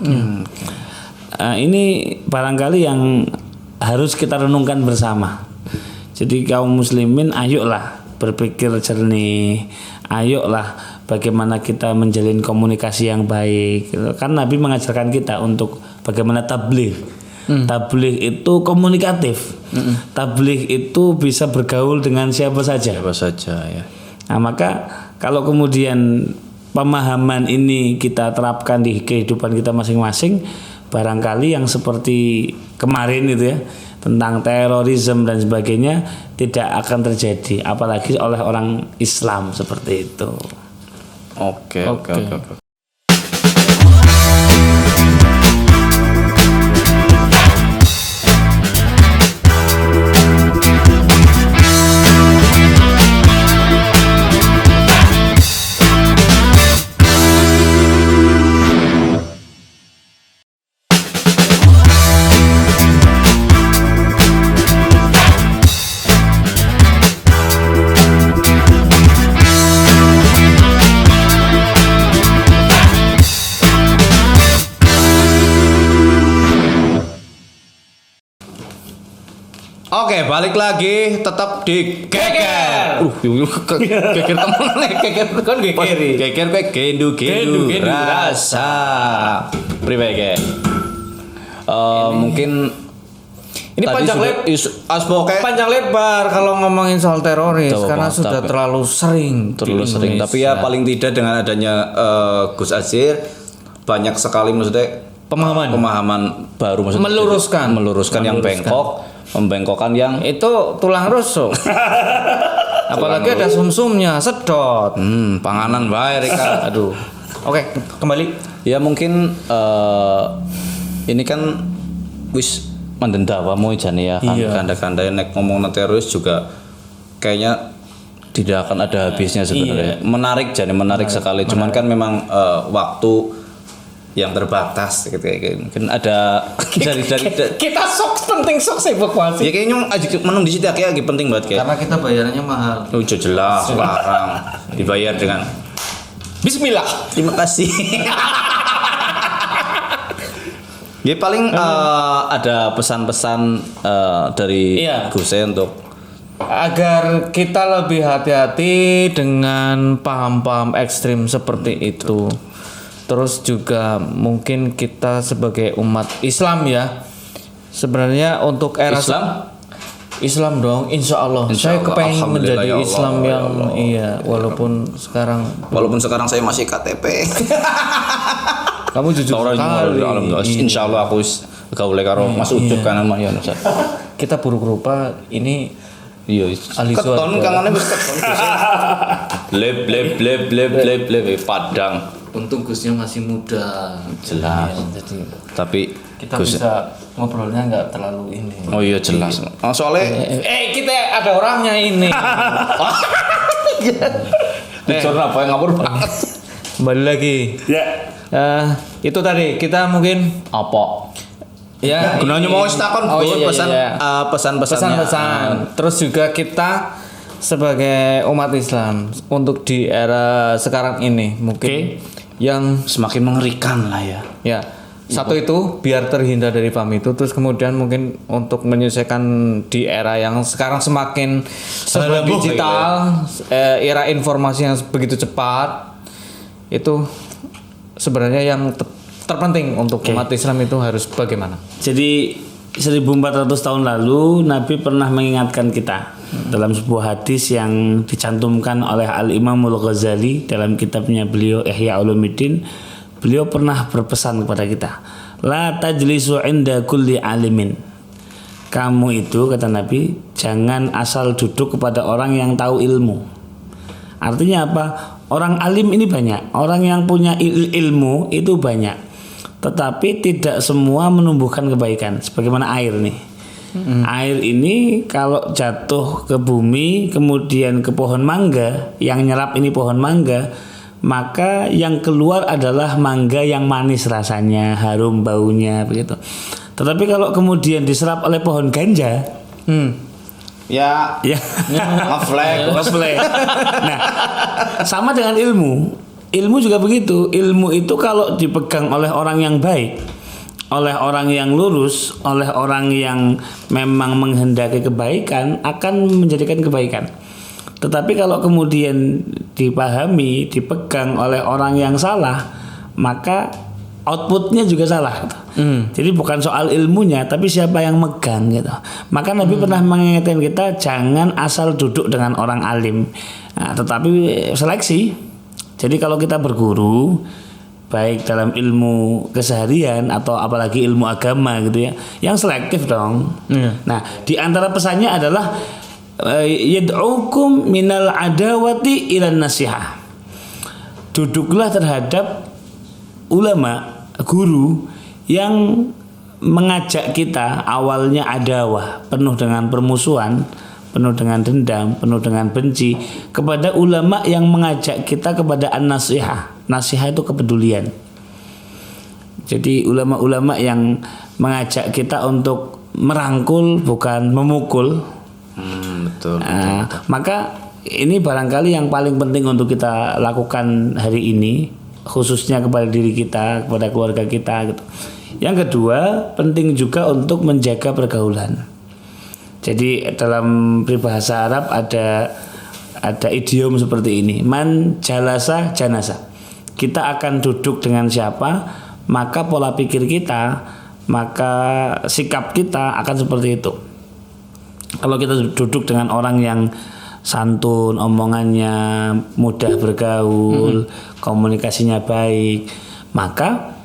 Ini barangkali yang harus kita renungkan bersama. Jadi kaum muslimin, ayolah berpikir jernih, ayolah bagaimana kita menjalin komunikasi yang baik. Kan Nabi mengajarkan kita untuk bagaimana tabligh. Tabligh itu komunikatif. Tabligh itu bisa bergaul dengan siapa saja. Ya. Nah, maka kalau kemudian pemahaman ini kita terapkan di kehidupan kita masing-masing, barangkali yang seperti kemarin itu ya, tentang terorisme dan sebagainya tidak akan terjadi, apalagi oleh orang Islam seperti itu. Oke. Oke, balik lagi tetap di geger. Geger temen nih, geger kan gegeri. Geger pe gendu rasa. Priwe ge. Mungkin Ini panjang panjang lebar kalau ngomongin soal teroris karena sudah terlalu sering. Tapi ya paling tidak dengan adanya Gus Azir banyak sekali maksudnya pemahaman baru maksudnya meluruskan yang bengkok. Membengkokkan yang itu tulang rusuk. Apalagi ada sumsumnya, sedot. Panganan bae Rika. Aduh. Oke, kembali. Ya mungkin ini kan wis mendendawa mau jane ya kan. Kanda-kanda nek ngomong teroris juga kayaknya tidak akan ada habisnya sebenarnya. Menarik sekali. Cuman kan memang waktu yang terbatas gitu kayak mungkin ada dari kita penting evakuasi. Ya kayaknya menung di situ lagi penting banget kayak. Karena kita bayarannya mahal. Jelas larang dibayar dengan Bismillah. Terima kasih. Ya paling ada pesan-pesan dari Gus untuk agar kita lebih hati-hati dengan paham-paham ekstrim seperti itu. Terus juga mungkin kita sebagai umat Islam ya, sebenarnya untuk era Islam dong, insya Allah. Saya kepengen menjadi Islam yang walaupun sekarang saya masih KTP. Kamu jujur sekali. Insya Allah aku gaule karo Mas Ucup kan mah ya. Kita buruk rupa ini. Iya, keton kangane wis keton. Leb Padang. Untung Gusnya masih muda. Jelas. Jadi tapi kita bisa ngobrolnya nggak terlalu ini. Oh iya jelas. Soalnya kita ada orangnya ini. Dicor apa yang ngabur banget. Kembali lagi. Ya. Itu tadi kita mungkin apa? Ya, gunanya mau takon pesan-pesannya. Terus juga kita sebagai umat Islam untuk di era sekarang ini mungkin yang semakin mengerikan lah ya. Ya, satu itu biar terhindar dari paham itu, terus kemudian mungkin untuk menyelesaikan di era yang sekarang semakin serba digital, era informasi yang begitu cepat, itu sebenarnya yang terpenting untuk umat Islam itu harus bagaimana? Jadi 1400 tahun lalu Nabi pernah mengingatkan kita dalam sebuah hadis yang dicantumkan oleh Al-Imam Al-Ghazali dalam kitabnya beliau Ihya Ulumuddin. Beliau pernah berpesan kepada kita, la tajlisu inda kulli alimin. Kamu itu, kata Nabi, jangan asal duduk kepada orang yang tahu ilmu. Artinya apa? Orang alim ini banyak, orang yang punya ilmu itu banyak, tetapi tidak semua menumbuhkan kebaikan. Sebagaimana air nih. Air ini kalau jatuh ke bumi kemudian ke pohon mangga, yang nyerap ini pohon mangga, maka yang keluar adalah mangga yang manis rasanya, harum baunya begitu. Tetapi kalau kemudian diserap oleh pohon ganja, ngeflag. Nah, sama dengan ilmu. Ilmu juga begitu. Ilmu itu kalau dipegang oleh orang yang baik, oleh orang yang lurus, oleh orang yang memang menghendaki kebaikan, akan menjadikan kebaikan. Tetapi kalau kemudian dipahami, dipegang oleh orang yang salah, maka outputnya juga salah gitu. Jadi bukan soal ilmunya, tapi siapa yang megang gitu. Maka Nabi pernah mengingatkan kita jangan asal duduk dengan orang alim, tetapi seleksi. Jadi kalau kita berguru, baik dalam ilmu keseharian atau apalagi ilmu agama gitu ya, yang selektif dong. Nah, di antara pesannya adalah yad'ukum minal adawati ilan nasihah. Duduklah terhadap ulama, guru yang mengajak kita awalnya adawah, penuh dengan permusuhan, penuh dengan dendam, penuh dengan benci, kepada ulama yang mengajak kita kepada an-nasihah. Nasihah itu kepedulian. Jadi ulama-ulama yang mengajak kita untuk merangkul bukan memukul. Betul. Maka ini barangkali yang paling penting untuk kita lakukan hari ini, khususnya kepada diri kita, kepada keluarga kita gitu. Yang kedua, penting juga untuk menjaga pergaulan. Jadi dalam peribahasa Arab ada idiom seperti ini, man jalasa janasa. Kita akan duduk dengan siapa, maka pola pikir kita, maka sikap kita akan seperti itu. Kalau kita duduk dengan orang yang santun, omongannya mudah bergaul, komunikasinya baik, maka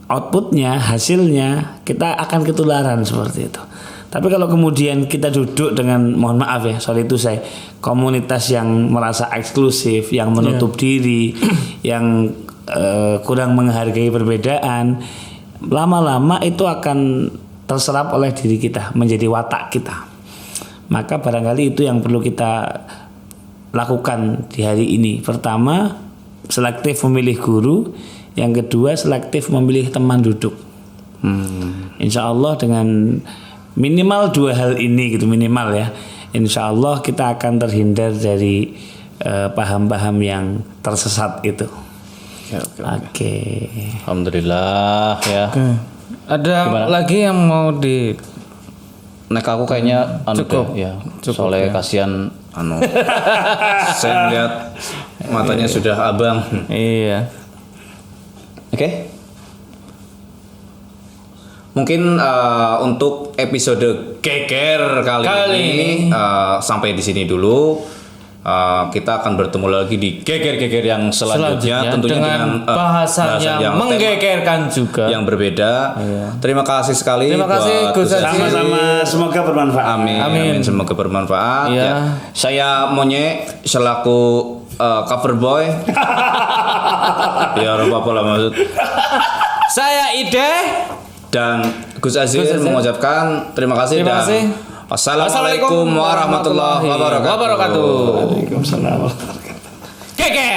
outputnya, hasilnya kita akan ketularan seperti itu. Tapi kalau kemudian kita duduk dengan, mohon maaf ya, soal itu saya, komunitas yang merasa eksklusif, yang menutup diri, yang kurang menghargai perbedaan, lama-lama itu akan terserap oleh diri kita, menjadi watak kita. Maka barangkali itu yang perlu kita lakukan di hari ini. Pertama, selektif memilih guru. Yang kedua, selektif memilih teman duduk. Insya Allah dengan minimal 2 hal ini gitu, minimal ya, insya Allah kita akan terhindar dari paham-paham yang tersesat itu. Oke. Alhamdulillah ya. Ada Gimana? lagi yang mau di Nek aku kayaknya Cukup. ya. Cukup, Soalnya ya. kasihan saya melihat matanya sudah abang. Iya. Oke. Mungkin untuk episode geger kali ini sampai di sini dulu. Kita akan bertemu lagi di geger-geger yang selanjutnya, tentunya dengan bahasan yang menggegerkan juga, yang berbeda. Terima kasih sekali. Terima kasih Gus Haji. Sama-sama, semoga bermanfaat. Amin. Semoga bermanfaat. Iya. Ya. Saya Monye selaku cover boy. Ya, apa lah maksud. Saya Ide Dan Gus Azir mengucapkan terima kasih. Terima kasih. Wassalamualaikum warahmatullahi wabarakatuh. Waalaikumsalam warahmatullahi wabarakatuh. Geger.